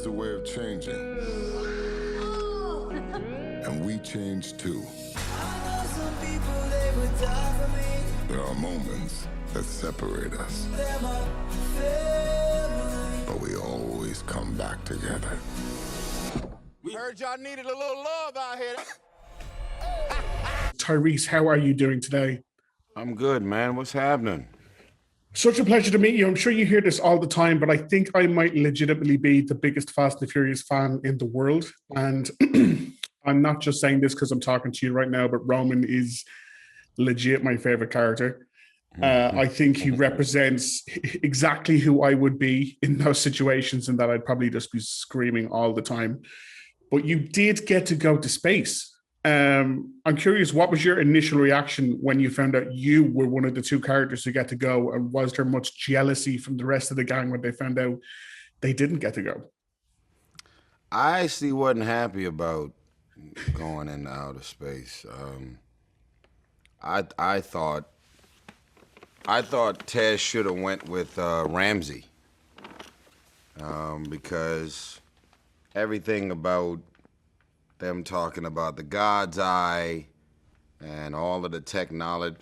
a way of changing. And we change too. There are moments that separate us. But we always come back together. We heard y'all needed a little love out here. Tyrese, how are you doing today? I'm good, man. What's happening? Such a pleasure to meet you. I'm sure you hear this all the time, but I think I might legitimately be the biggest Fast and Furious fan in the world. And I'm not just saying this because I'm talking to you right now, but Roman is legit my favorite character. I think he represents exactly who I would be in those situations, and that I'd probably just be screaming all the time. But you did get to go to space. I'm curious, what was your initial reaction when you found out you were one of the two characters who get to go? And was there much jealousy from the rest of the gang when they found out they didn't get to go? I actually wasn't happy about going into outer space. I thought Tez should have went with Ramsey because everything about them talking about the God's eye and all of the technology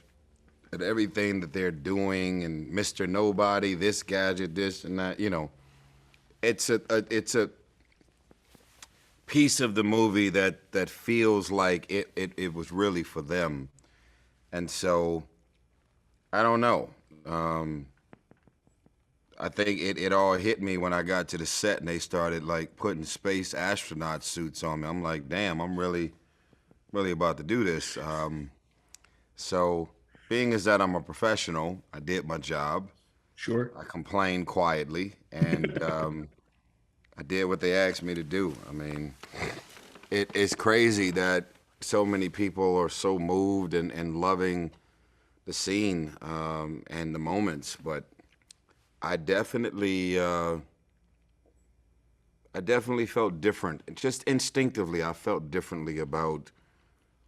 and everything that they're doing and Mr. Nobody, this gadget, this and that, you know, it's a piece of the movie that feels like it was really for them. And so, I don't know. I think it all hit me when I got to the set and they started like putting space astronaut suits on me. I'm like, damn, I'm really about to do this. So being as that I'm a professional, I did my job. Sure. I complained quietly and I did what they asked me to do. I mean, it's crazy that so many people are so moved and loving the scene and the moments, but I definitely felt different. Just instinctively, I felt differently about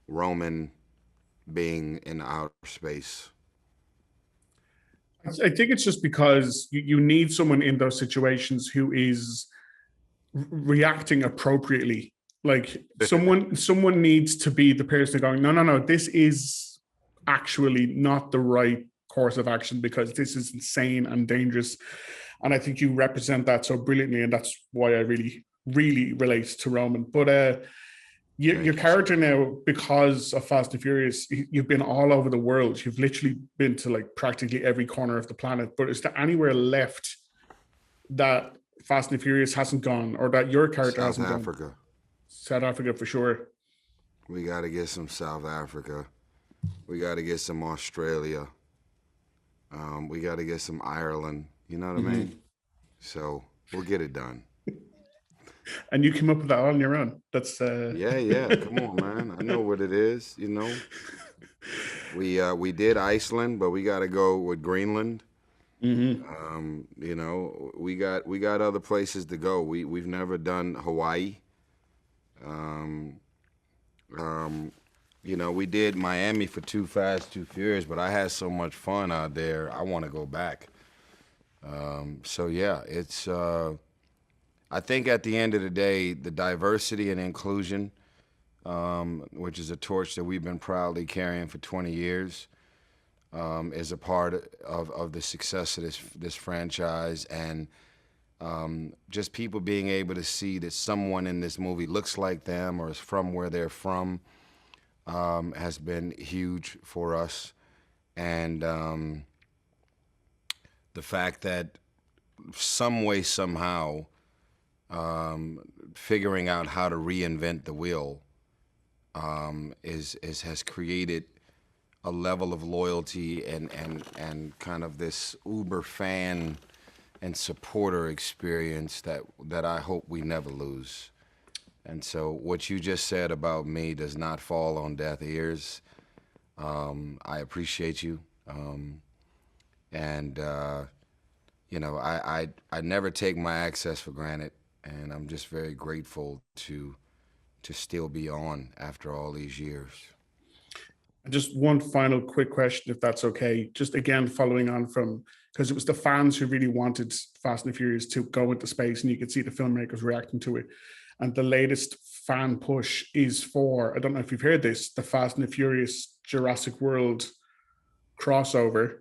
Roman being in outer space. I think it's just because you need someone in those situations who is reacting appropriately. Like someone needs to be the person going, no, this is actually not the right course of action because this is insane and dangerous. And I think you represent that so brilliantly, and that's why I really relate to Roman. But your character now, because of Fast and Furious, you've been all over the world. You've literally been to like practically every corner of the planet. But is there anywhere left that Fast and Furious hasn't gone, or that your character hasn't gone? South Africa. South Africa for sure. We got to get some South Africa. We got to get some Australia. We got to get some Ireland. You know what I mean? So we'll get it done. And you came up with that on your own. That's Yeah. Come on, man. I know what it is. You know, we did Iceland, but we got to go with Greenland. You know, we got other places to go. We've never done Hawaii. You know, we did Miami for Too Fast, Too Furious, but I had so much fun out there. I want to go back. So yeah, it's. I think at the end of the day, the diversity and inclusion, which is a torch that we've been proudly carrying for 20 years, is a part of the success of this franchise, and just people being able to see that someone in this movie looks like them or is from where they're from has been huge for us. And the fact that some way, somehow, figuring out how to reinvent the wheel has created a level of loyalty and kind of this uber fan and supporter experience that I hope we never lose. And so what you just said about me does not fall on deaf ears. I appreciate you. You know, I never take my access for granted, and I'm just very grateful to still be on after all these years. Just one final quick question, if that's okay. Just again, following on from, because it was the fans who really wanted Fast and the Furious to go into space, and you could see the filmmakers reacting to it. And the latest fan push is for, I don't know if you've heard this, the Fast and the Furious Jurassic World crossover.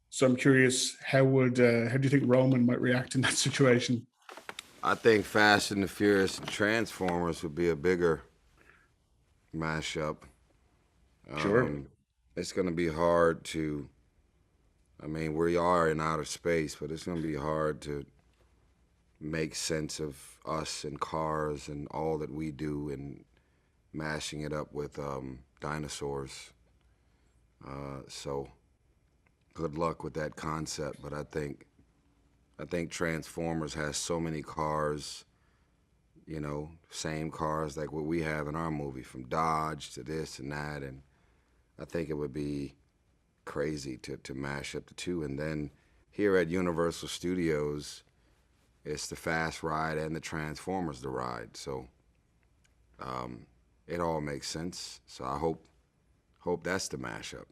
So I'm curious, how do you think Roman might react in that situation? I think Fast and the Furious and Transformers would be a bigger mashup. Sure. It's going to be hard to, I mean, we are in outer space, but it's going to be hard to make sense of us and cars and all that we do and mashing it up with dinosaurs. So good luck with that concept, but I think Transformers has so many cars, you know, same cars like what we have in our movie, from Dodge to this and that, and I think it would be crazy to mash up the two. And then here at Universal Studios, it's the Fast ride and the Transformers the ride. So it all makes sense. So I hope that's the mashup.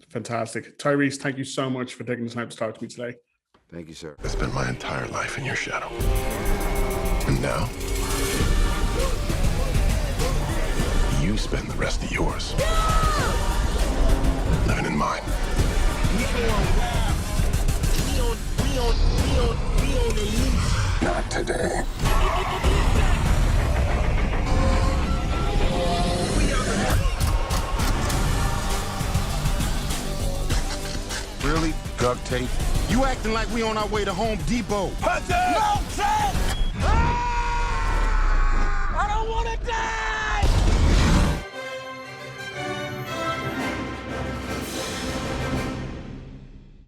Fantastic. Tyrese, thank you so much for taking the time to talk to me today. Thank you, sir. I spent my entire life in your shadow. And now, you spend the rest of yours living in mine. Not today. Really? Duct tape? You acting like we on our way to Home Depot. No, Ted! Ah! I don't want to die!